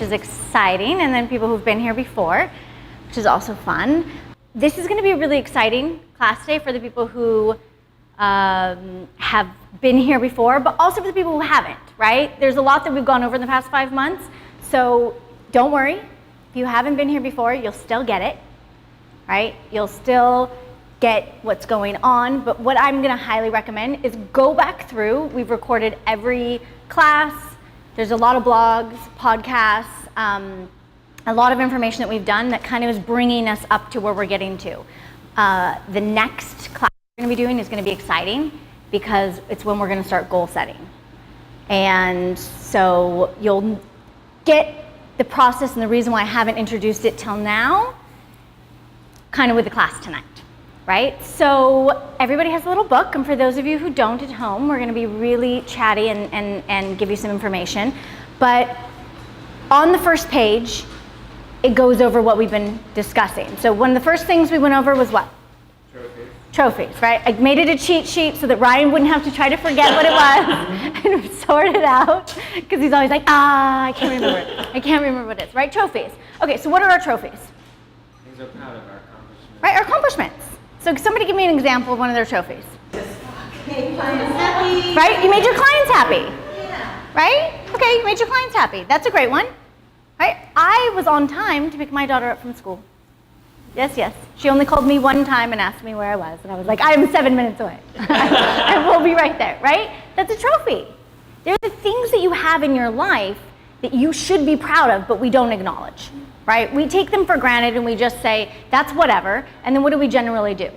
is exciting, and then people who've been here before, which is also fun. This is going to be a really exciting class today for the people who have been here before, but also for the people who haven't, right? There's a lot that we've gone over in the past 5 months, so don't worry. If you haven't been here before, you'll still get it, right? You'll still get what's going on, but what I'm going to highly recommend is go back through. We've recorded every class. There's a lot of blogs, podcasts, a lot of information that we've done that kind of is bringing us up to where we're getting to. The next class we're going to be doing is going to be exciting because it's when we're going to start goal setting. And so you'll get the process and the reason why I haven't introduced it till now kind of with the class tonight, right? So everybody has a little book, and for those of you who don't at home, we're going to be really chatty and give you some information. But on the first page, it goes over what we've been discussing. So one of the first things we went over was what? Trophies, right? I made it a cheat sheet so that Ryan wouldn't have to try to forget what it was and sort it out, because he's always like, I can't remember it. I can't remember what it is, right? Trophies. Okay, so what are our trophies? Things we're proud of, our accomplishments. Right, our accomplishments. So somebody give me an example of one of their trophies. Make clients happy. Right, you made your clients happy. Yeah. Right? Okay, you made your clients happy. That's a great one. Right? I was on time to pick my daughter up from school. Yes, yes. She only called me one time and asked me where I was, and I was like, I am 7 minutes away. And we'll be right there, right? That's a trophy. There are the things that you have in your life that you should be proud of, but we don't acknowledge, right? We take them for granted and we just say, that's whatever, and then what do we generally do?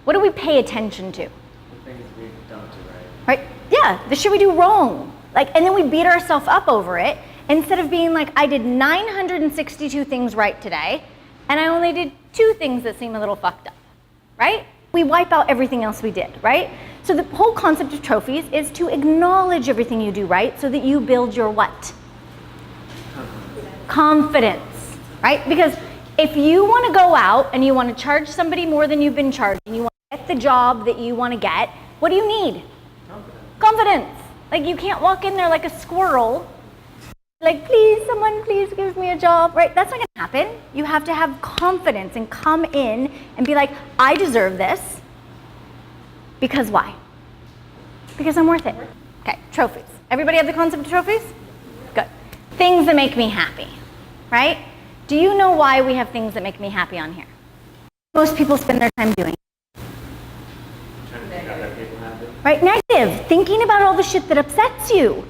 What do we pay attention to? The things we don't do right. Right? Yeah, the shit we do wrong. Like, and then we beat ourselves up over it, instead of being like, I did 962 things right today, and I only did 2 things that seem a little fucked up, right? We wipe out everything else we did, right? So the whole concept of trophies is to acknowledge everything you do right so that you build your what? Confidence, right? Because if you want to go out and you want to charge somebody more than you've been charged, and you want to get the job that you want to get, what do you need? Confidence. Like, you can't walk in there like a squirrel, like, please, someone please give me a job, right? That's not gonna happen. You have to have confidence and come in and be like, I deserve this. Because why? Because I'm worth it. Okay, trophies. Everybody have the concept of trophies? Good. Things that make me happy, right? Do you know why we have things that make me happy on here? Most people spend their time doing. Trying to figure out that people have it. Right? Negative. Thinking about all the shit that upsets you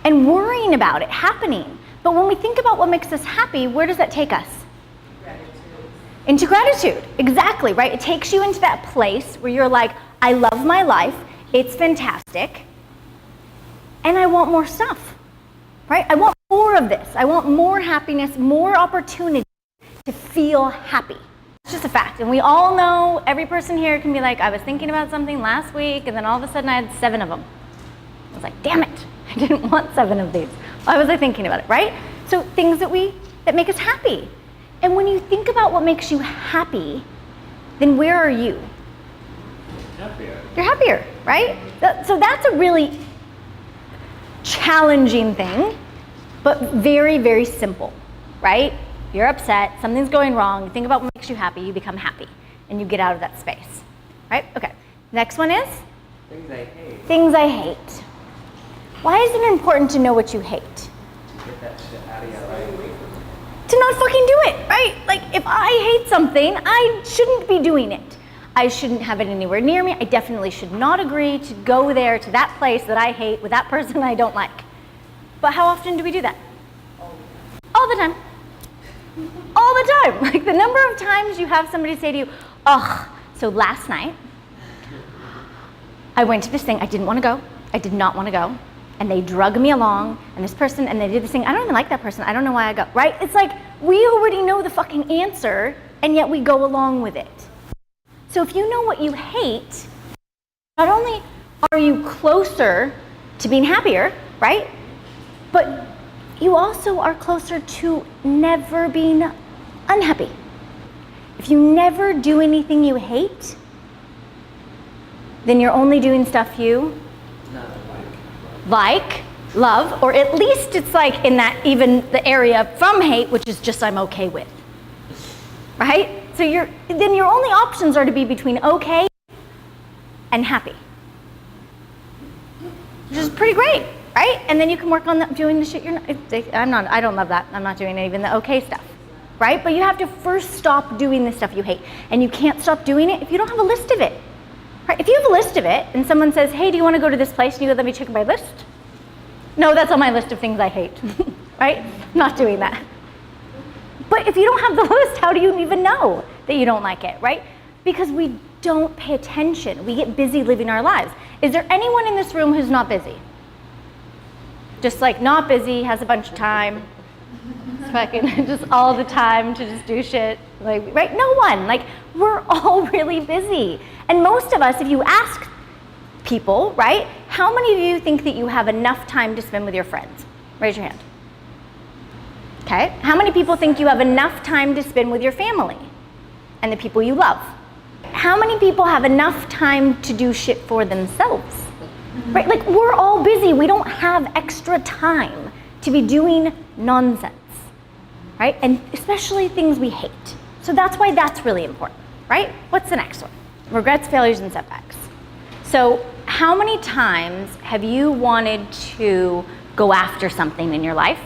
and worrying about it happening. But when we think about what makes us happy, where does that take us? Gratitude. Into gratitude. Exactly, right? It takes you into that place where you're like, I love my life, it's fantastic, and I want more stuff, right? I want more of this. I want more happiness, more opportunity to feel happy. It's just a fact. And we all know, every person here can be like, I was thinking about something last week, and then all of a sudden I had 7 of them. I was like, damn it. I didn't want 7 of these. Why was I thinking about it, right? So things that make us happy. And when you think about what makes you happy, then where are you? Happier. You're happier, right? So that's a really challenging thing, but very, very simple, right? You're upset, something's going wrong, you think about what makes you happy, you become happy, and you get out of that space, right? Okay, next one is? Things I hate. Things I hate. Why is it important to know what you hate? Get that shit out of your life. To not fucking do it, right? Like, if I hate something, I shouldn't be doing it. I shouldn't have it anywhere near me. I definitely should not agree to go there to that place that I hate with that person I don't like. But how often do we do that? All the time. All the time. Like, the number of times you have somebody say to you, ugh, so last night, I went to this thing, I didn't want to go, I did not want to go, and they drug me along, and this person, and they did this thing, I don't even like that person, I don't know why I go, right? It's like, we already know the fucking answer, and yet we go along with it. So if you know what you hate, not only are you closer to being happier, right? But you also are closer to never being unhappy. If you never do anything you hate, then you're only doing stuff you like. love, or at least it's like in that even the area from hate, which is just I'm okay with, right? So then your only options are to be between okay and happy, which is pretty great, right? And then you can work on doing the shit I don't love that. I'm not doing even the okay stuff, right? But you have to first stop doing the stuff you hate, and you can't stop doing it if you don't have a list of it, right? If you have a list of it and someone says, hey, do you want to go to this place? And you go, let me check my list. No, that's on my list of things I hate, right? Not doing that. But if you don't have the list, how do you even know that you don't like it, right? Because we don't pay attention. We get busy living our lives. Is there anyone in this room who's not busy? Just like not busy, has a bunch of time, fucking just all the time to just do shit, like, right? No one. Like, we're all really busy. And most of us, if you ask people, right, how many of you think that you have enough time to spend with your friends? Raise your hand. Okay. How many people think you have enough time to spend with your family and the people you love? How many people have enough time to do shit for themselves? Right? Like, we're all busy. We don't have extra time to be doing nonsense, right? And especially things we hate. So that's why that's really important, right? What's the next one? Regrets, failures, and setbacks. So how many times have you wanted to go after something in your life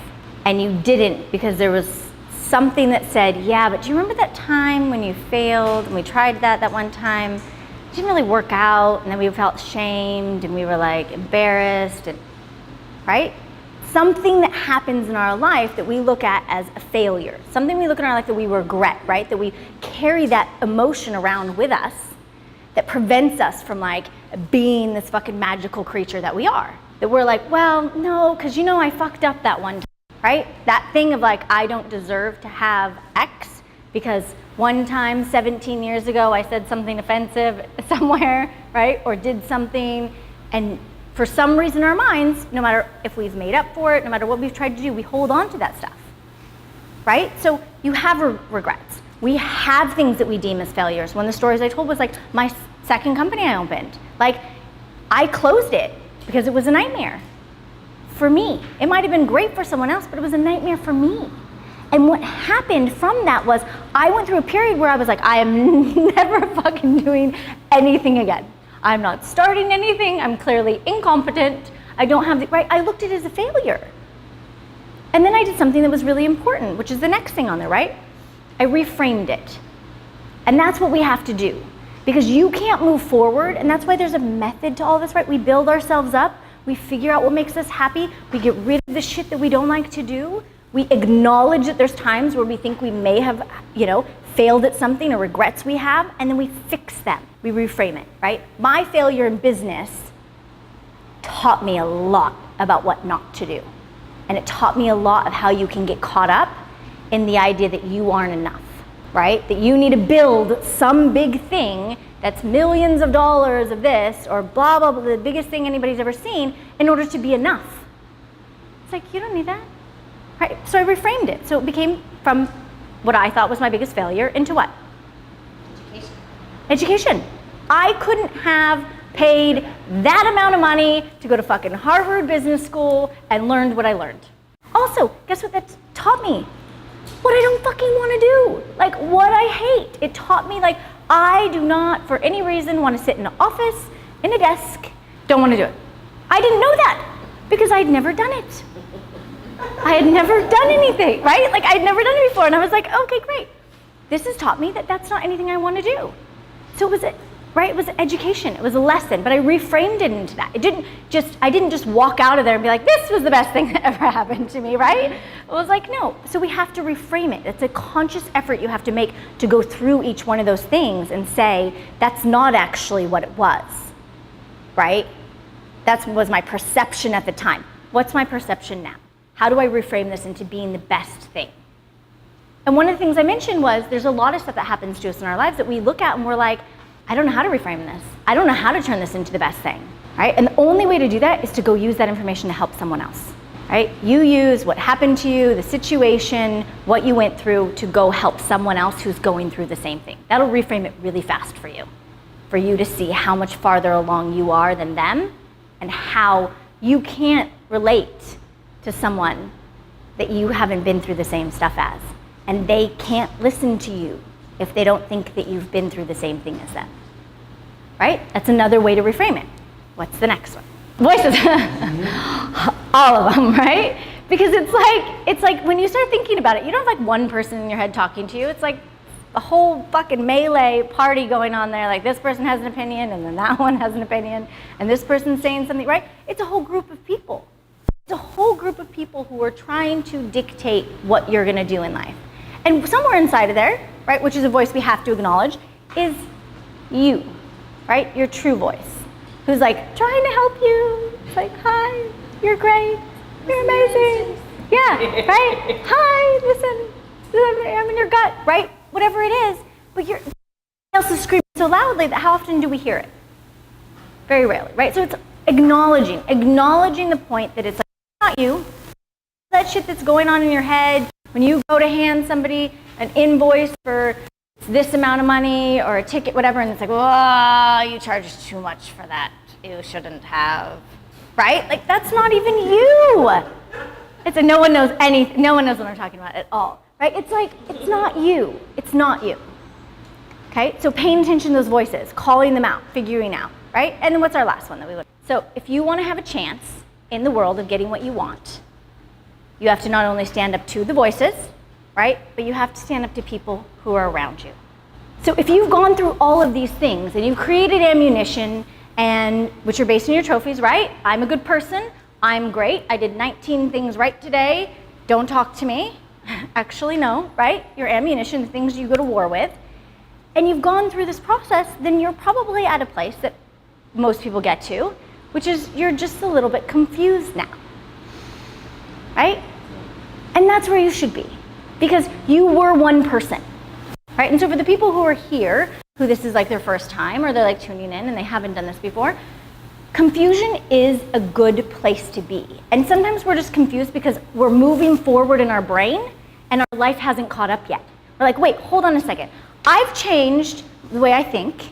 and you didn't because there was something that said, yeah, but do you remember that time when you failed and we tried that one time? It didn't really work out, and then we felt shamed and we were like embarrassed, and right? Something that happens in our life that we look at as a failure. Something we look in our life that we regret, right? That we carry that emotion around with us that prevents us from like being this fucking magical creature that we are. That we're like, well, no, because I fucked up that one time. Right? That thing of like, I don't deserve to have X because one time 17 years ago I said something offensive somewhere, right? Or did something, and for some reason in our minds, no matter if we've made up for it, no matter what we've tried to do, we hold on to that stuff, right? So you have regrets. We have things that we deem as failures. One of the stories I told was like my second company I opened. Like, I closed it because it was a nightmare. For me. It might have been great for someone else, but it was a nightmare for me. And what happened from that was I went through a period where I was like, I am never fucking doing anything again. I'm not starting anything. I'm clearly incompetent. I don't have the right. I looked at it as a failure. And then I did something that was really important, which is the next thing on there, right? I reframed it. And that's what we have to do. Because you can't move forward, and that's why there's a method to all this, right? We build ourselves up. We figure out what makes us happy. We get rid of the shit that we don't like to do. We acknowledge that there's times where we think we may have, failed at something or regrets we have, and then we fix them. We reframe it, right? My failure in business taught me a lot about what not to do. And it taught me a lot of how you can get caught up in the idea that you aren't enough, right? That you need to build some big thing that's millions of dollars of this, or blah, blah, blah, the biggest thing anybody's ever seen, in order to be enough. It's like, you don't need that, right? So I reframed it. So it became from what I thought was my biggest failure into what? Education. I couldn't have paid that amount of money to go to fucking Harvard Business School and learned what I learned. Also, guess what that taught me? What I don't fucking want to do. Like, what I hate. It taught me, like, I do not, for any reason, want to sit in an office, in a desk, don't want to do it. I didn't know that because I'd never done it. I had never done anything, right? Like, I'd never done it before, and I was like, okay, great. This has taught me that that's not anything I want to do. So it was, right? It was education. It was a lesson, but I reframed it into that. I didn't just walk out of there and be like, this was the best thing that ever happened to me, right? It was like, no. So we have to reframe it. It's a conscious effort you have to make to go through each one of those things and say, that's not actually what it was, right? That was my perception at the time. What's my perception now? How do I reframe this into being the best thing? And one of the things I mentioned was there's a lot of stuff that happens to us in our lives that we look at and we're like, I don't know how to reframe this. I don't know how to turn this into the best thing, right? And the only way to do that is to go use that information to help someone else, right? You use what happened to you, the situation, what you went through to go help someone else who's going through the same thing. That'll reframe it really fast for you to see how much farther along you are than them and how You can't relate to someone that you haven't been through the same stuff as. And they can't listen to you if they don't think that you've been through the same thing as them. Right? That's another way to reframe it. What's the next one? Voices. All of them, right? Because it's like when you start thinking about it, you don't have like one person in your head talking to you. It's like a whole fucking melee party going on there. Like this person has an opinion, and then that one has an opinion, and this person's saying something, right? It's a whole group of people. It's a whole group of people who are trying to dictate what you're gonna do in life. And somewhere inside of there, right, which is a voice we have to acknowledge, is you, right? Your true voice, who's like trying to help you. It's like, hi, you're great, you're amazing. Yeah, right? Hi, listen, I'm in your gut, right? Whatever it is, but you're else is screaming so loudly that how often do we hear it? Very rarely, right? So it's acknowledging the point that it's like, not you. That shit that's going on in your head when you go to hand somebody an invoice for this amount of money or a ticket, whatever, and it's like, oh, you charged too much for that. You shouldn't have, right? Like that's not even you. It's a no one knows anything. No one knows what I'm talking about at all, right? It's like it's not you. It's not you. Okay, so paying attention to those voices, calling them out, figuring out, right? And then what's our last one that we look at? So if you want to have a chance in the world of getting what you want, you have to not only stand up to the voices, right? But you have to stand up to people who are around you. So if you've gone through all of these things and you've created ammunition, and which are based on your trophies, right? I'm a good person, I'm great, I did 19 things right today, don't talk to me. Actually, no, right? Your ammunition, the things you go to war with. And you've gone through this process, then you're probably at a place that most people get to, which is you're just a little bit confused now, right? And that's where you should be, because you were one person, right? And so for the people who are here, who this is like their first time, or they're like tuning in and they haven't done this before, confusion is a good place to be. And sometimes we're just confused because we're moving forward in our brain and our life hasn't caught up yet. We're like, wait, hold on a second. I've changed the way I think.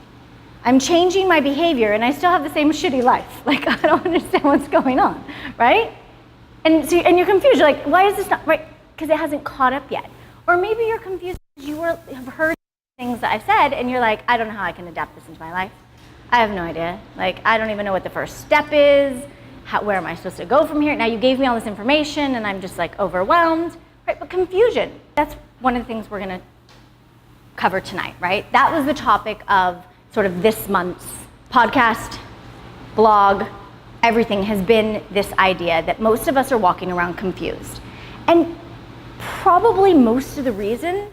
I'm changing my behavior and I still have the same shitty life. Like, I don't understand what's going on, right? And so, and you're confused. You're like, why is this not right? Because it hasn't caught up yet. Or maybe you're confused because you have heard things that I've said and you're like, I don't know how I can adapt this into my life. I have no idea. Like, I don't even know what the first step is. Where am I supposed to go from here? Now you gave me all this information and I'm just like overwhelmed, right? But confusion, that's one of the things we're gonna cover tonight, right? That was the topic of sort of this month's podcast, blog, everything has been this idea that most of us are walking around confused. And probably most of the reason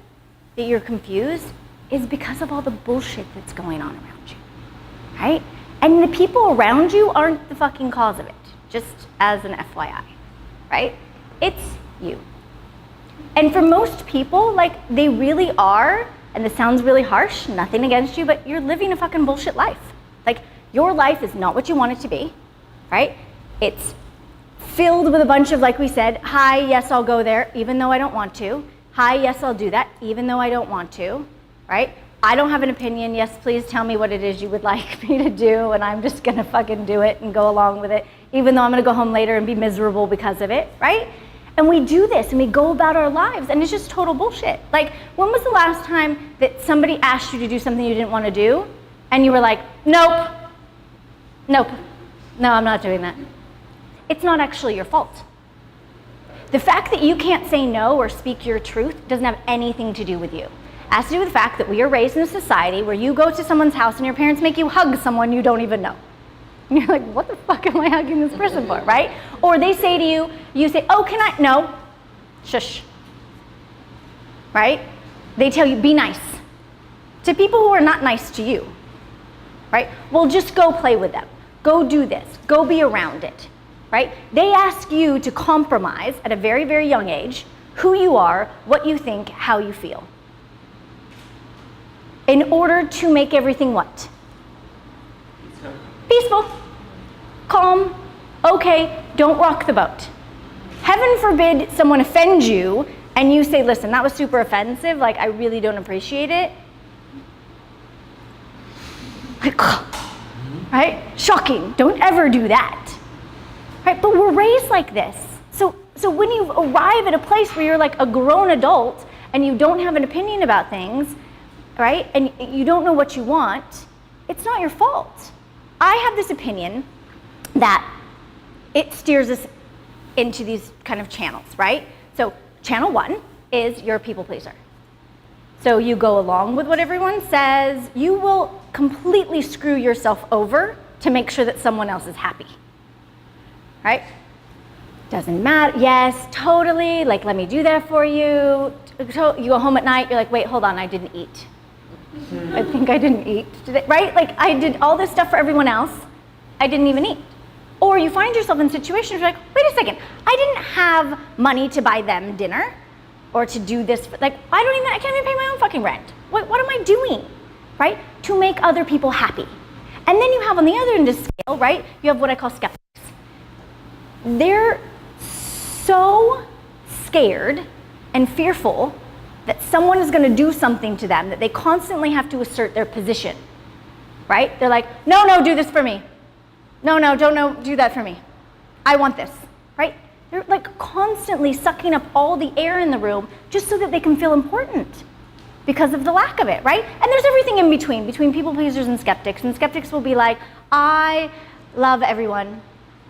that you're confused is because of all the bullshit that's going on around you, right? And the people around you aren't the fucking cause of it, just as an FYI, right? It's you. And for most people, like, they really are, and this sounds really harsh, nothing against you, but you're living a fucking bullshit life. Like, your life is not what you want it to be, right? It's filled with a bunch of, like we said, hi, yes, I'll go there, even though I don't want to. Hi, yes, I'll do that, even though I don't want to, right? I don't have an opinion, yes, please tell me what it is you would like me to do, and I'm just gonna fucking do it and go along with it, even though I'm gonna go home later and be miserable because of it, right? And we do this and we go about our lives and it's just total bullshit. Like, when was the last time that somebody asked you to do something you didn't want to do and you were like, nope, no, I'm not doing that? It's not actually your fault. The fact that you can't say no or speak your truth doesn't have anything to do with you. It has to do with the fact that we are raised in a society where you go to someone's house and your parents make you hug someone you don't even know. And you're like, what the fuck am I hugging this person for, right? Or they say to you, you say, oh, can I? No, shush, right? They tell you, be nice. To people who are not nice to you, right? Well, just go play with them. Go do this. Go be around it, right? They ask you to compromise at a very, very young age who you are, what you think, how you feel, in order to make everything what? Peaceful, calm, okay, don't rock the boat. Heaven forbid someone offends you and you say, listen, that was super offensive, like I really don't appreciate it. Like, right? Shocking, don't ever do that. Right? right? But we're raised like this. So when you arrive at a place where you're like a grown adult and you don't have an opinion about things, right? And you don't know what you want, it's not your fault. I have this opinion that it steers us into these kind of channels, right? So channel 1 is you're a people pleaser. So you go along with what everyone says. You will completely screw yourself over to make sure that someone else is happy, right? Doesn't matter. Yes, totally. Like, let me do that for you. You go home at night, you're like, wait, hold on, I didn't eat. I think I didn't eat today, right? Like, I did all this stuff for everyone else. I didn't even eat. Or you find yourself in situations where you're like, wait a second, I didn't have money to buy them dinner or to do this. Like, I can't even pay my own fucking rent. What am I doing, right? To make other people happy. And then you have on the other end of the scale, right? You have what I call skeptics. They're so scared and fearful that someone is going to do something to them that they constantly have to assert their position, right? They're like, no, do this for me. No, don't do that for me. I want this, right? They're like constantly sucking up all the air in the room just so that they can feel important because of the lack of it, right? And there's everything in between people pleasers and skeptics will be like, I love everyone.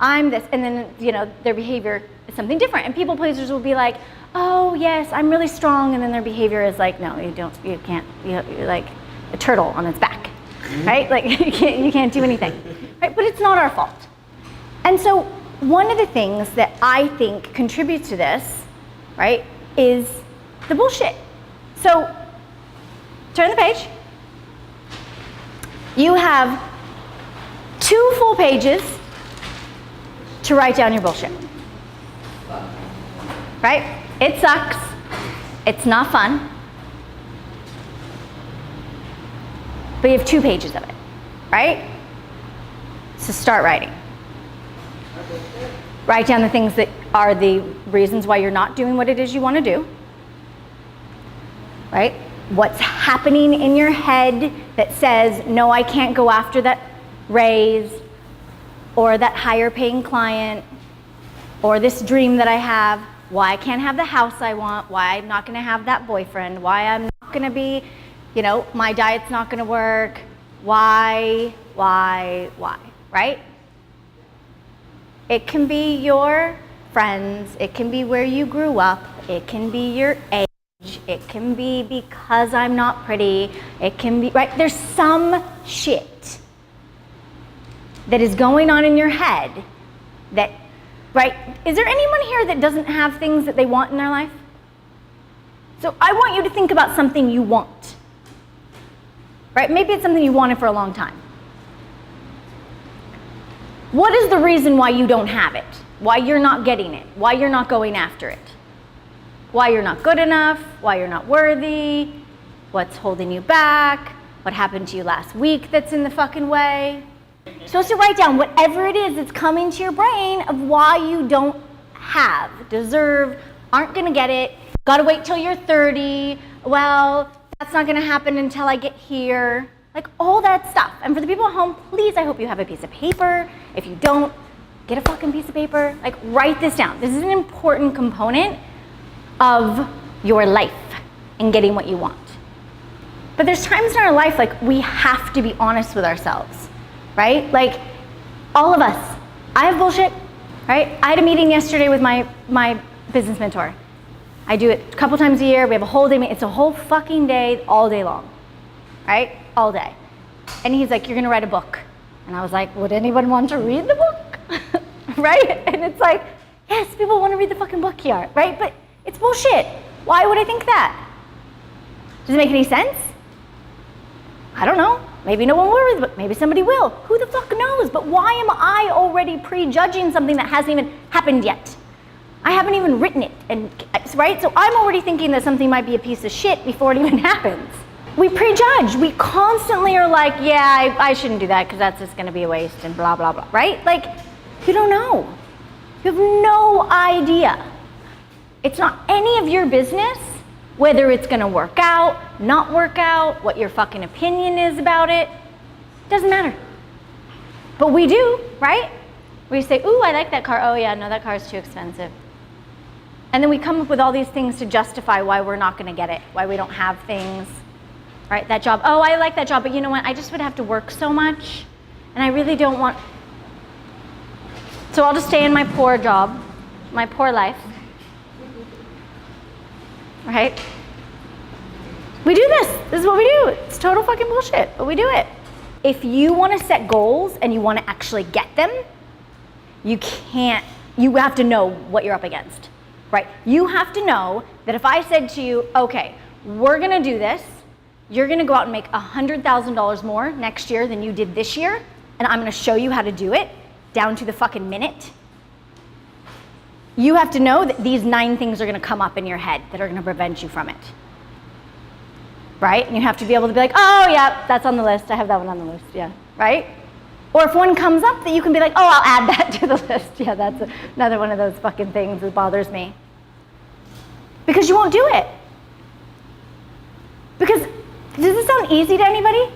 I'm this, and then, you know, their behavior is something different. And people pleasers will be like, oh yes, I'm really strong, and then their behavior is like, no, you can't, you're like a turtle on its back, right? Like, you can't do anything, right? But it's not our fault. And so one of the things that I think contributes to this, right, is the bullshit. So turn the page. You have 2 full pages to write down your bullshit, right? It sucks. It's not fun. But you have 2 pages of it, right? So start writing. Write down the things that are the reasons why you're not doing what it is you want to do, right? What's happening in your head that says, no, I can't go after that raise, or that higher paying client, or this dream that I have, why I can't have the house I want, why I'm not gonna have that boyfriend, why I'm not gonna be, you know, my diet's not gonna work, why, right? It can be your friends, it can be where you grew up, it can be your age, it can be because I'm not pretty, it can be, right? There's some shit that is going on in your head that, right? Is there anyone here that doesn't have things that they want in their life? So I want you to think about something you want, right? Maybe it's something you wanted for a long time. What is the reason why you don't have it? Why you're not getting it? Why you're not going after it? Why you're not good enough? Why you're not worthy? What's holding you back? What happened to you last week that's in the fucking way? You're supposed to write down whatever it is that's coming to your brain of why you don't have, deserve, aren't gonna get it, gotta wait till you're 30, well, that's not gonna happen until I get here. Like all that stuff. And for the people at home, please, I hope you have a piece of paper. If you don't, get a fucking piece of paper. Like write this down. This is an important component of your life and getting what you want. But there's times in our life like we have to be honest with ourselves. Right? Like, all of us. I have bullshit, right? I had a meeting yesterday with my business mentor. I do it a couple times a year. We have a whole day meeting. It's a whole fucking day, all day long, right? All day. And he's like, you're gonna write a book. And I was like, would anyone want to read the book? Right? And it's like, yes, people want to read the fucking book here, right? But it's bullshit. Why would I think that? Does it make any sense? I don't know. Maybe no one will read the book. Maybe somebody will. Who the fuck knows? But why am I already prejudging something that hasn't even happened yet? I haven't even written it, and right? So I'm already thinking that something might be a piece of shit before it even happens. We prejudge. We constantly are like, yeah, I shouldn't do that because that's just going to be a waste and blah, blah, blah, right? Like, you don't know. You have no idea. It's not any of your business whether it's going to work out, not work out, what your fucking opinion is about it. Doesn't matter. But we do, right? We say, ooh, I like that car. Oh yeah, no, that car is too expensive. And then we come up with all these things to justify why we're not gonna get it, why we don't have things, right? That job, oh, I like that job, but you know what? I just would have to work so much, and I really don't want, so I'll just stay in my poor job, my poor life, right? We do this. This is what we do. It's total fucking bullshit, but we do it. If you want to set goals and you want to actually get them, you have to know what you're up against, right? You have to know that if I said to you, okay, we're going to do this, you're going to go out and make $100,000 more next year than you did this year, and I'm going to show you how to do it down to the fucking minute. You have to know that these 9 things are going to come up in your head that are going to prevent you from it. Right? And you have to be able to be like, oh yeah, that's on the list. I have that one on the list, yeah, right? Or if one comes up that you can be like, oh, I'll add that to the list. Yeah, that's another one of those fucking things that bothers me. Because you won't do it. Because, does this sound easy to anybody?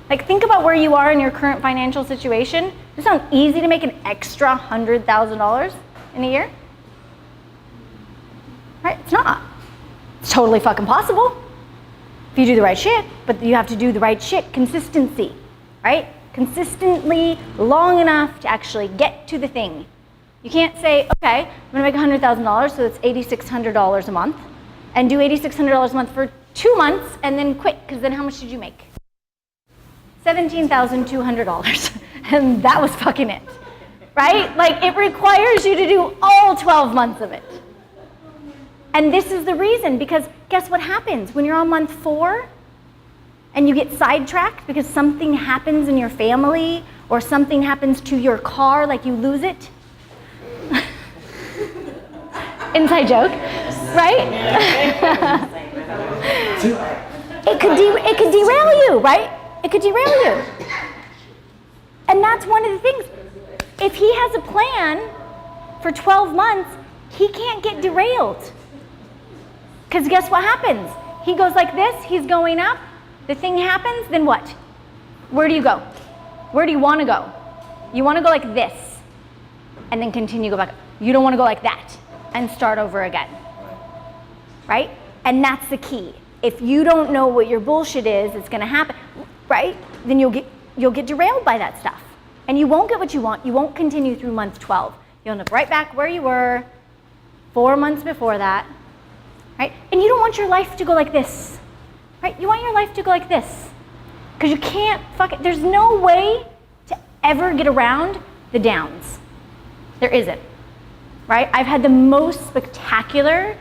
Like, think about where you are in your current financial situation. Does it sound easy to make an extra $100,000 in a year? Right? It's not. It's totally fucking possible. If you do the right shit, but you have to do the right shit, consistency, right? Consistently long enough to actually get to the thing. You can't say, okay, I'm gonna make $100,000, so it's $8,600 a month, and do $8,600 a month for 2 months and then quit, because then how much did you make? $17,200, and that was fucking it, right? Like, it requires you to do all 12 months of it. And this is the reason, because guess what happens when you're on month 4 and you get sidetracked because something happens in your family or something happens to your car, like you lose it? Inside joke, right? It could derail you, right? It could derail you. And that's one of the things. If he has a plan for 12 months, he can't get derailed. Because guess what happens? He goes like this, he's going up, the thing happens, then what? Where do you go? Where do you want to go? You want to go like this, and then continue to go back. You don't want to go like that, and start over again, right? And that's the key. If you don't know what your bullshit is, it's going to happen, right? Then you'll get derailed by that stuff. And you won't get what you want. You won't continue through month 12. You'll end up right back where you were 4 months before that. Right? And you don't want your life to go like this, right? You want your life to go like this, because you can't there's no way to ever get around the downs. There isn't, right? I've had the most spectacular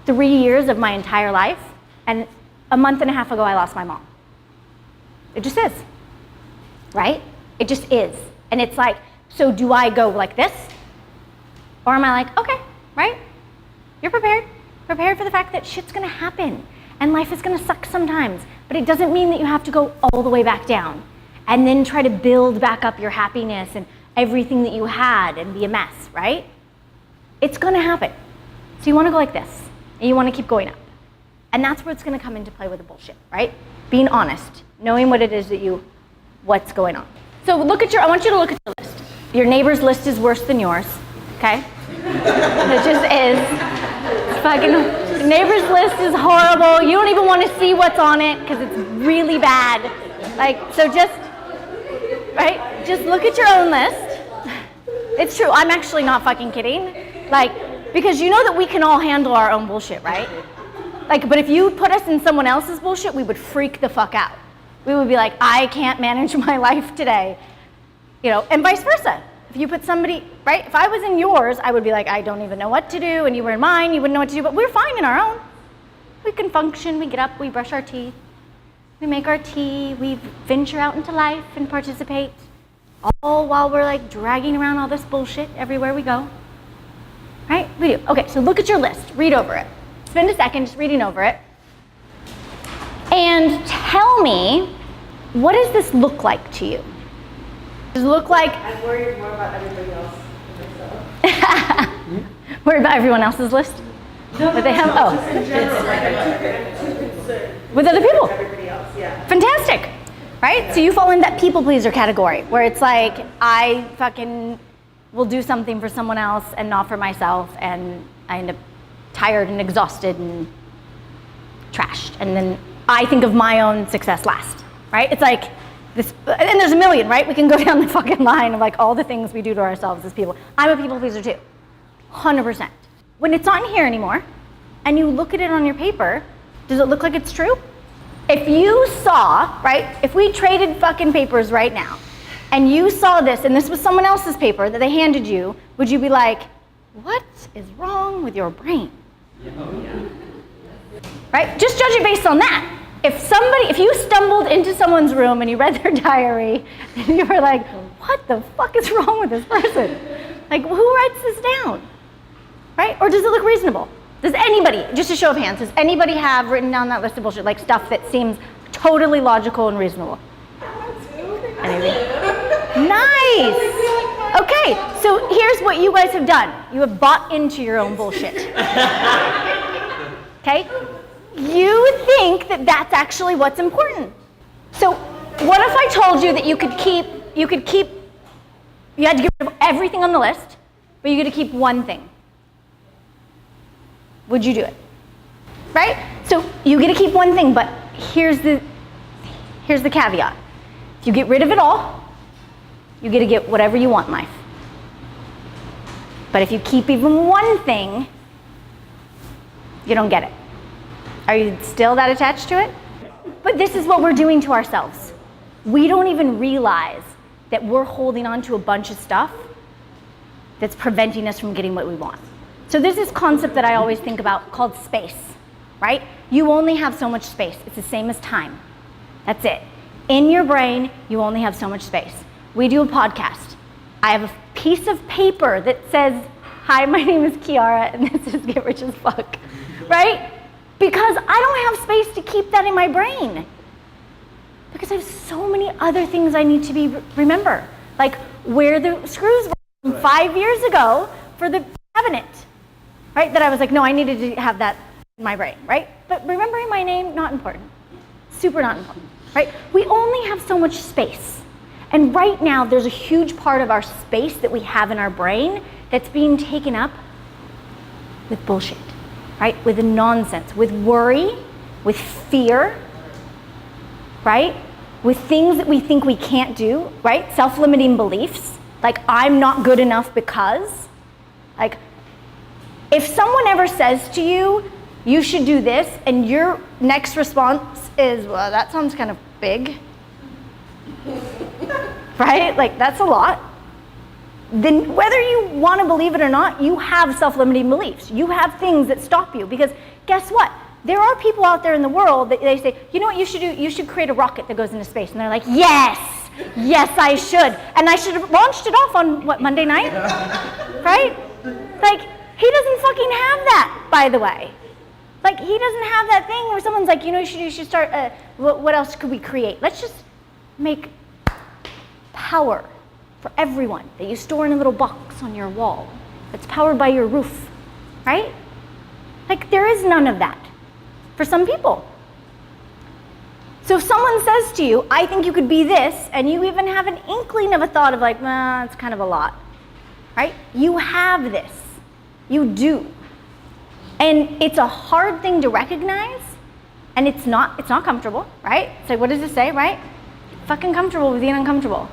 3 years of my entire life, and a month and a half ago I lost my mom. It just is, right? It just is. And it's like, so do I go like this? Or am I like, okay, right? You're prepared. Prepared for the fact that shit's gonna happen and life is gonna suck sometimes, but it doesn't mean that you have to go all the way back down and then try to build back up your happiness and everything that you had and be a mess, right? It's gonna happen. So you wanna go like this, and you wanna keep going up. And that's where it's gonna come into play with the bullshit, right? Being honest, knowing what it is what's going on. So I want you to look at your list. Your neighbor's list is worse than yours, okay? It just is. Fucking neighbor's list is horrible. You don't even want to see what's on it because it's really bad. Like, so just look at your own list. It's true. I'm actually not fucking kidding. Like, because you know that we can all handle our own bullshit, right? Like, but if you put us in someone else's bullshit, we would freak the fuck out. We would be like, I can't manage my life today. You know, and vice versa. If you put somebody, right? If I was in yours, I would be like, I don't even know what to do, and you were in mine, you wouldn't know what to do, but we're fine in our own. We can function, we get up, we brush our teeth, we make our tea, we venture out into life and participate, all while we're like dragging around all this bullshit everywhere we go. Right? We do. Okay, so look at your list, read over it. Spend a second just reading over it. And tell me, what does this look like to you? Does it look like... I'm worried more about everybody else than myself. Worried about everyone else's list? No, What they have? Oh. just in general, like I'm too concerned With other people? with everybody else, yeah. Fantastic. Right? So you fall in that people pleaser category where it's like, I fucking will do something for someone else and not for myself, and I end up tired and exhausted and trashed. And then I think of my own success last, right? It's like this, and there's a million, right? We can go down the fucking line of like all the things we do to ourselves as people. I'm a people pleaser too, 100%. When it's not in here anymore, and you look at it on your paper, does it look like it's true? If you saw, right, if we traded fucking papers right now, and you saw this, and this was someone else's paper that they handed you, would you be like, what is wrong with your brain? Oh, yeah. Right? Just judge it based on that. If you stumbled into someone's room and you read their diary, and you were like, what the fuck is wrong with this person? Like, who writes this down? Right? Or does it look reasonable? Does anybody, just a show of hands, does anybody have written down that list of bullshit, like stuff that seems totally logical and reasonable? Anything? Nice! Okay, so here's what you guys have done. You have bought into your own bullshit. Okay? You think that that's actually what's important. So what if I told you that you had to get rid of everything on the list, but you get to keep one thing? Would you do it? Right? So you get to keep one thing, but here's the caveat. If you get rid of it all, you get to get whatever you want in life. But if you keep even one thing, you don't get it. Are you still that attached to it? But this is what we're doing to ourselves. We don't even realize that we're holding on to a bunch of stuff that's preventing us from getting what we want. So there's this concept that I always think about called space, right? You only have so much space. It's the same as time. That's it. In your brain, you only have so much space. We do a podcast. I have a piece of paper that says, hi, my name is Kiara, and this is Getrichasfuck, right? Because I don't have space to keep that in my brain. Because I have so many other things I need to remember. Like where the screws were from 5 years ago for the cabinet, right? That I was like, no, I needed to have that in my brain, right? But remembering my name, not important. Super not important, right? We only have so much space. And right now, there's a huge part of our space that we have in our brain that's being taken up with bullshit, right? With nonsense, with worry, with fear, right? With things that we think we can't do, right? Self-limiting beliefs, like I'm not good enough because, like, if someone ever says to you, you should do this, and your next response is, well, that sounds kind of big, right? Like, that's a lot. Then whether you want to believe it or not, you have self-limiting beliefs. You have things that stop you, because guess what? There are people out there in the world that they say, you know what you should do? You should create a rocket that goes into space. And they're like, yes, I should. And I should have launched it off on, what, Monday night? Right? Like, he doesn't fucking have that, by the way. Like, he doesn't have that thing where someone's like, you know, you should start, what else could we create? Let's just make power for everyone that you store in a little box on your wall that's powered by your roof, right? Like, there is none of that for some people. So if someone says to you, I think you could be this, and you even have an inkling of a thought of like, nah, it's kind of a lot, right? You have this. You do. And it's a hard thing to recognize, and it's not comfortable, right? It's like, what does it say, right? Fucking comfortable with being uncomfortable.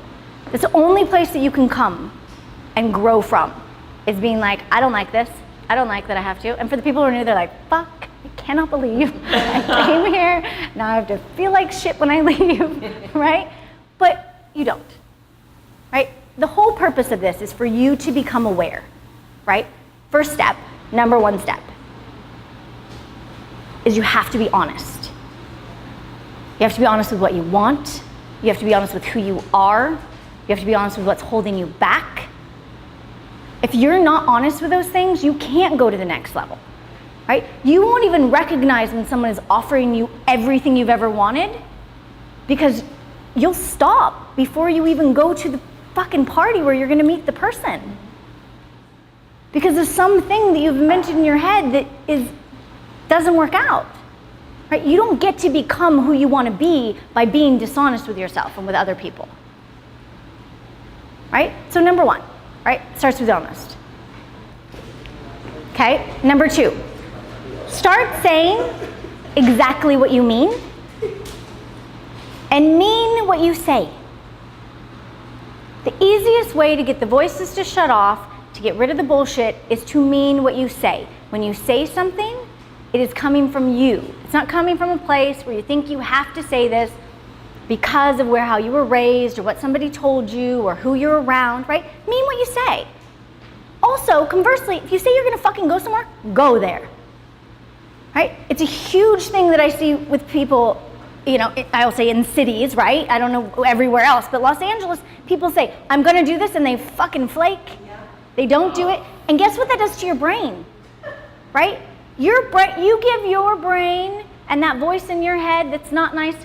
It's the only place that you can come and grow from, is being like, I don't like this. I don't like that I have to. And for the people who are new, they're like, fuck, I cannot believe I came here. Now I have to feel like shit when I leave, right? But you don't, right? The whole purpose of this is for you to become aware, right? First step, number one step, is you have to be honest. You have to be honest with what you want. You have to be honest with who you are. You have to be honest with what's holding you back. If you're not honest with those things, you can't go to the next level, right? You won't even recognize when someone is offering you everything you've ever wanted, because you'll stop before you even go to the fucking party where you're gonna meet the person. Because there's something that you've mentioned in your head that doesn't work out, right? You don't get to become who you want to be by being dishonest with yourself and with other people, right? So number one, right? Starts with almost. Okay, number 2. Start saying exactly what you mean and mean what you say. The easiest way to get the voices to shut off, to get rid of the bullshit, is to mean what you say. When you say something, it is coming from you. It's not coming from a place where you think you have to say this because of how you were raised or what somebody told you or who you're around, right? Mean what you say. Also, conversely, if you say you're gonna fucking go somewhere, go there, right? It's a huge thing that I see with people, you know, I'll say in cities, right? I don't know everywhere else, but Los Angeles, people say, I'm gonna do this, and they fucking flake. Yeah. They don't do it. And guess what that does to your brain, right? You give your brain and that voice in your head that's not nice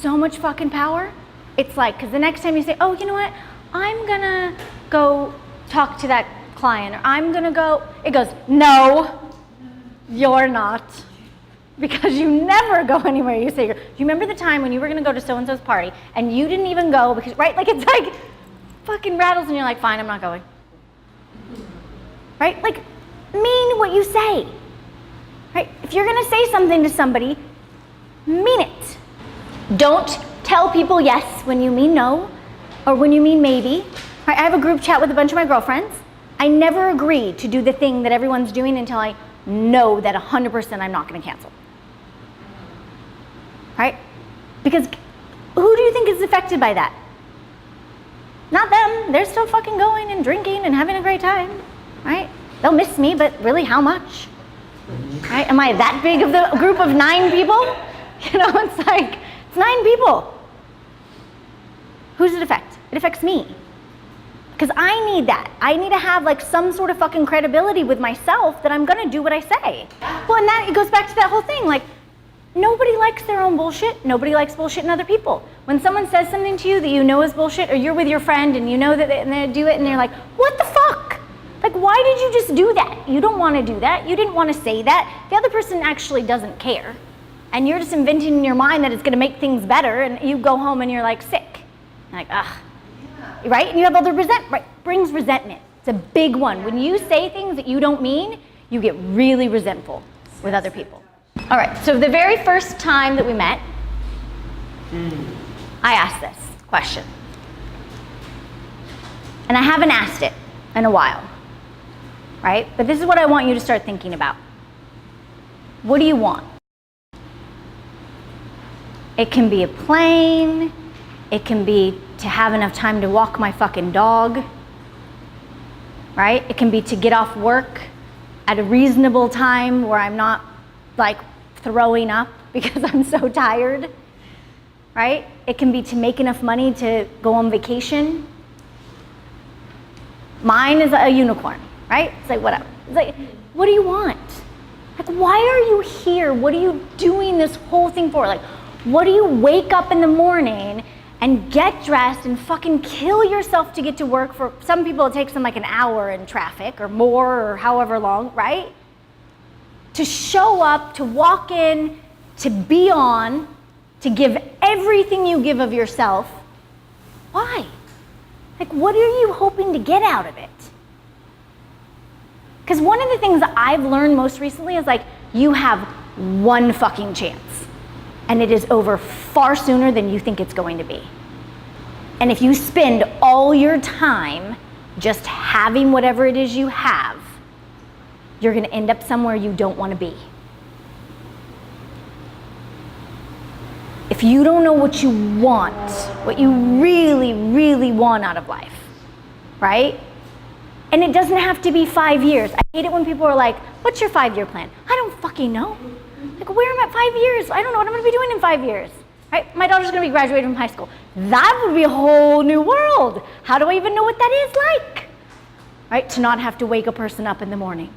so much fucking power. It's like, because the next time you say, oh, you know what? I'm gonna go talk to that client, or I'm gonna go, it goes, no, you're not. Because you never go anywhere you say, do you remember the time when you were gonna go to so-and-so's party and you didn't even go because, right? Like, it's like fucking rattles and you're like, fine, I'm not going. Right? Like, mean what you say. Right? If you're gonna say something to somebody, mean it. Don't tell people yes when you mean no, or when you mean maybe. Right? I have a group chat with a bunch of my girlfriends. I never agree to do the thing that everyone's doing until I know that 100% I'm not gonna cancel. Right? Because who do you think is affected by that? Not them. They're still fucking going and drinking and having a great time, right? They'll miss me, but really, how much? Right? Am I that big of the group of 9 people? You know, it's like, it's 9 people. Who does it affect? It affects me. Because I need that. I need to have like some sort of fucking credibility with myself that I'm gonna do what I say. Well, and that, it goes back to that whole thing, like, nobody likes their own bullshit. Nobody likes bullshit in other people. When someone says something to you that you know is bullshit, or you're with your friend and you know that they do it and they're like, what the fuck? Like, why did you just do that? You don't want to do that. You didn't want to say that. The other person actually doesn't care. And you're just inventing in your mind that it's going to make things better, and you go home and you're like sick. You're like, ugh. Yeah. Right? And you have other right? Brings resentment. It's a big one. When you say things that you don't mean, you get really resentful with other people. All right, so the very first time that we met, I asked this question. And I haven't asked it in a while, right? But this is what I want you to start thinking about. What do you want? It can be a plane. It can be to have enough time to walk my fucking dog, right? It can be to get off work at a reasonable time where I'm not like throwing up because I'm so tired, right? It can be to make enough money to go on vacation. Mine is a unicorn, right? It's like, whatever. It's like, what do you want? Like, why are you here? What are you doing this whole thing for? Like, what do you wake up in the morning and get dressed and fucking kill yourself to get to work? For some people, it takes them like an hour in traffic or more or however long, right? To show up, to walk in, to be on, to give everything you give of yourself. Why? Like, what are you hoping to get out of it? Because one of the things that I've learned most recently is like, you have one fucking chance. And it is over far sooner than you think it's going to be. And if you spend all your time just having whatever it is you have, you're gonna end up somewhere you don't wanna be. If you don't know what you want, what you really, really want out of life, right? And it doesn't have to be 5 years. I hate it when people are like, what's your 5-year plan? I don't fucking know. Like, where am I at 5 years? I don't know what I'm gonna be doing in 5 years, right? My daughter's gonna be graduating from high school. That would be a whole new world. How do I even know what that is like? Right, to not have to wake a person up in the morning.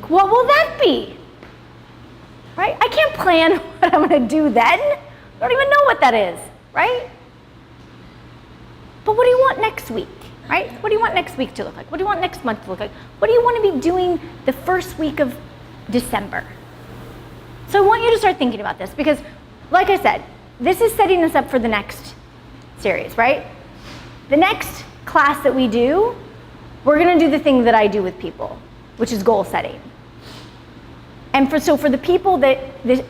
What will that be? Right, I can't plan what I'm gonna do then. I don't even know what that is, right? But what do you want next week, right? What do you want next week to look like? What do you want next month to look like? What do you wanna be doing the first week of December? So I want you to start thinking about this because, like I said, this is setting us up for the next series, right? The next class that we do, We're gonna do the thing that I do with people, which is goal setting. And so for the people that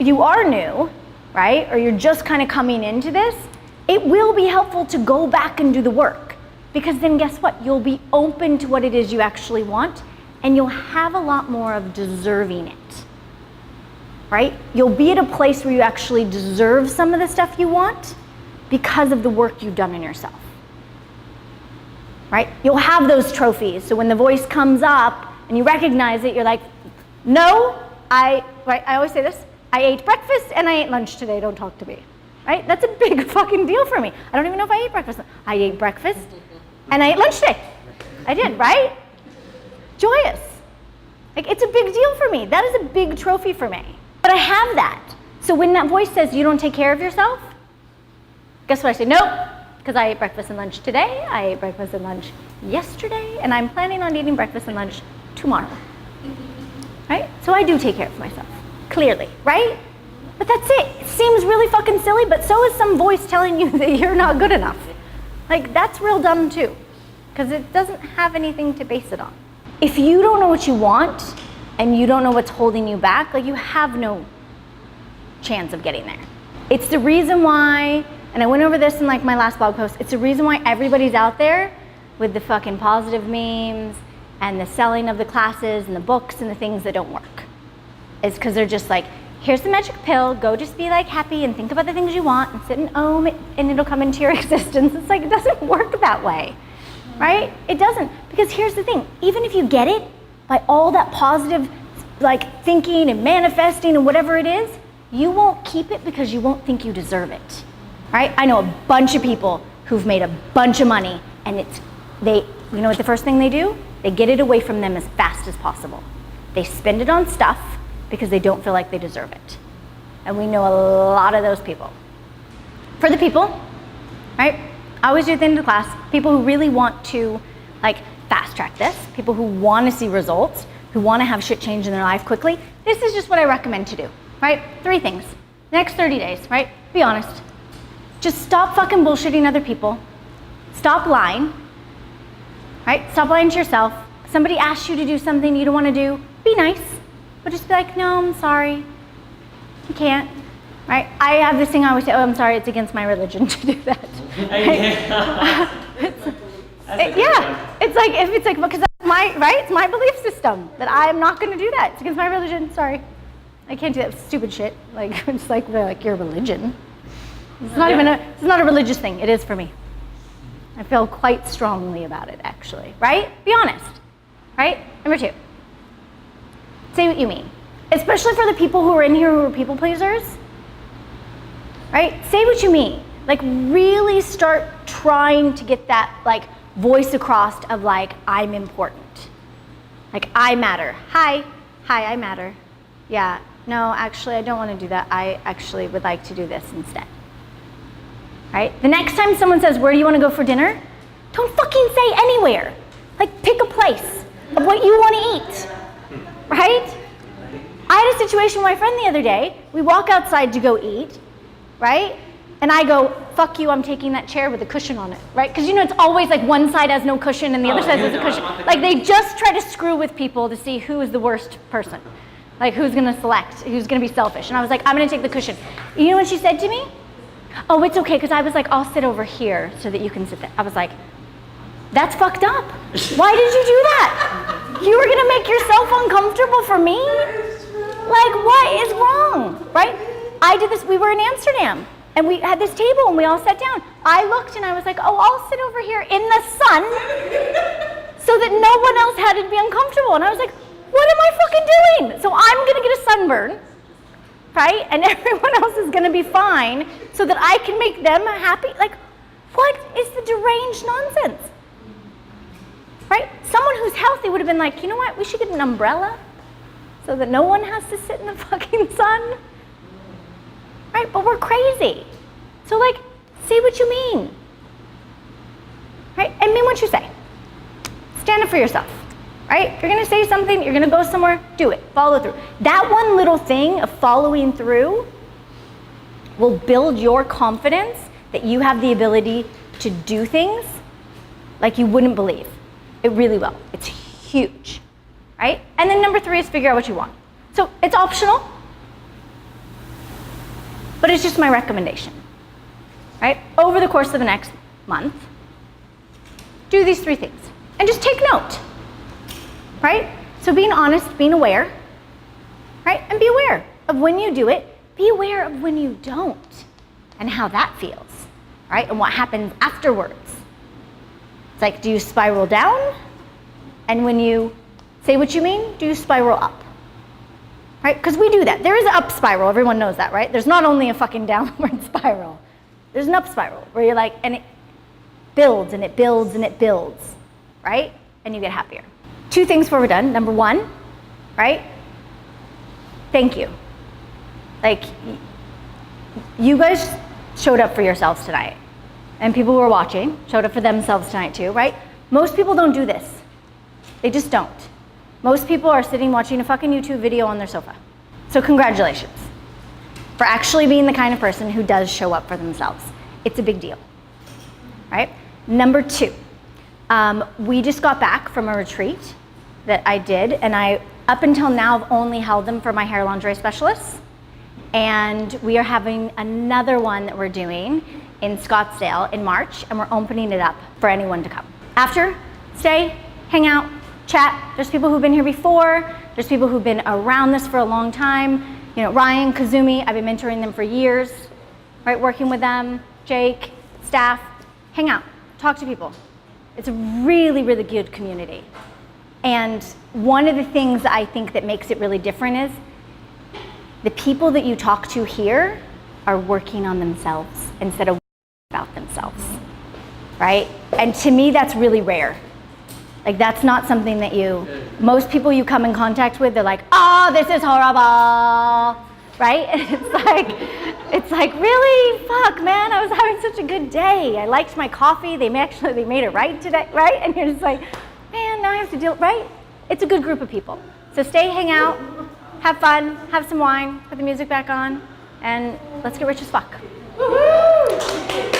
you are new, right, or you're just kind of coming into this, it will be helpful to go back and do the work, because then guess what? You'll be open to what it is you actually want, and you'll have a lot more of deserving it, right? You'll be at a place where you actually deserve some of the stuff you want because of the work you've done in yourself, right? You'll have those trophies, so when the voice comes up and you recognize it, you're like, no, I always say this, I ate breakfast and I ate lunch today, don't talk to me, right? That's a big fucking deal for me. I don't even know if I ate breakfast. I ate breakfast and I ate lunch today. I did, right? Joyous. Like, it's a big deal for me. That is a big trophy for me. But I have that. So when that voice says you don't take care of yourself, guess what I say? Nope, because I ate breakfast and lunch today, I ate breakfast and lunch yesterday, and I'm planning on eating breakfast and lunch tomorrow. Right? So I do take care of myself, clearly, right? But that's it. It seems really fucking silly, but so is some voice telling you that you're not good enough. Like, that's real dumb too, because it doesn't have anything to base it on. If you don't know what you want and you don't know what's holding you back, like, you have no chance of getting there. It's the reason why, and I went over this in like my last blog post, it's the reason why everybody's out there with the fucking positive memes and the selling of the classes and the books and the things that don't work. It's because they're just like, here's the magic pill, go just be like happy and think about the things you want and sit and ohm it and it'll come into your existence. It's like, it doesn't work that way, right? It doesn't, because here's the thing, even if you get it by all that positive like thinking and manifesting and whatever it is, you won't keep it because you won't think you deserve it, right? I know a bunch of people who've made a bunch of money and you know what the first thing they do? They get it away from them as fast as possible. They spend it on stuff because they don't feel like they deserve it. And we know a lot of those people. For the people, right? I always do at the end of the class, people who really want to like fast track this, people who want to see results, who want to have shit change in their life quickly, this is just what I recommend to do, right? 3 things. Next 30 days, right? Be honest. Just stop fucking bullshitting other people. Stop lying. Right? Stop lying to yourself. Somebody asks you to do something you don't want to do, be nice. But just be like, no, I'm sorry. You can't. Right? I have this thing I always say, oh, I'm sorry, it's against my religion to do that. It's like, if it's like, because that's my, right? It's my belief system that I am not going to do that. It's against my religion, sorry. I can't do that stupid shit. Like, it's like, they're like, your religion. It's not it's not a religious thing. It is for me. I feel quite strongly about it, actually, right? Be honest, right? Number 2, say what you mean. Especially for the people who are in here who are people pleasers, right? Say what you mean. Like, really start trying to get that, like, voice across of, like, I'm important. Like, I matter. Hi, I matter. Yeah, no, actually, I don't want to do that. I actually would like to do this instead. Right? The next time someone says, where do you want to go for dinner? Don't fucking say anywhere. Like, pick a place of what you want to eat. Right? I had a situation with my friend the other day. We walk outside to go eat, right? And I go, fuck you, I'm taking that chair with a cushion on it, right? Because you know, it's always like one side has no cushion and the other side has a cushion. Like, they just try to screw with people to see who is the worst person. Like, who's going to select, who's going to be selfish. And I was like, I'm going to take the cushion. You know what she said to me? Oh, it's okay, because I was like, I'll sit over here so that you can sit there. I was like, that's fucked up. Why did you do that? You were gonna make yourself uncomfortable for me? Like, what is wrong, right? I did this, we were in Amsterdam, and we had this table, and we all sat down. I looked, and I was like, oh, I'll sit over here in the sun so that no one else had to be uncomfortable. And I was like, what am I fucking doing? So I'm gonna get a sunburn, right? And everyone else is gonna be fine so that I can make them happy. Like, what is the deranged nonsense? Right? Someone who's healthy would have been like, you know what, we should get an umbrella so that no one has to sit in the fucking sun. Right? But we're crazy. So like, say what you mean. Right? And mean what you say. Stand up for yourself. Right? If you're gonna say something, you're gonna go somewhere, do it. Follow through. That one little thing of following through will build your confidence that you have the ability to do things like you wouldn't believe. It really will. It's huge, right? And then number 3 is figure out what you want. So it's optional, but it's just my recommendation, right? Over the course of the next month, do these 3 things and just take note, right? So being honest, being aware, right? And be aware of when you do it, be aware of when you don't and how that feels, right? And what happens afterwards. It's like, do you spiral down? And when you say what you mean, do you spiral up? Right? Because we do that. There is an up spiral, everyone knows that, right? There's not only a fucking downward spiral. There's an up spiral where you're like, and it builds and it builds and it builds, right? And you get happier. 2 things before we're done. Number 1, right? Thank you. Like, you guys showed up for yourselves tonight. And people who are watching showed up for themselves tonight too, right? Most people don't do this. They just don't. Most people are sitting watching a fucking YouTube video on their sofa. So congratulations for actually being the kind of person who does show up for themselves. It's a big deal, right? Number 2, we just got back from a retreat that I did, and I, up until now, have only held them for my hair lingerie specialists. And we are having another one that we're doing in Scottsdale in March, and we're opening it up for anyone to come. After, stay, hang out, chat. There's people who've been here before. There's people who've been around this for a long time. You know, Ryan, Kazumi, I've been mentoring them for years, right? Working with them, Jake, staff. Hang out, talk to people. It's a really, really good community. And one of the things I think that makes it really different is the people that you talk to here are working on themselves instead of about themselves, right? And to me, that's really rare. Like, that's not something that most people you come in contact with, they're like, oh, this is horrible, right? And it's like, really? Fuck, man, I was having such a good day. I liked my coffee. They made it right today, right? And you're just like, man, now I have to deal, right? It's a good group of people. So stay, hang out, have fun, have some wine, put the music back on, and let's get rich as fuck. Woo-hoo!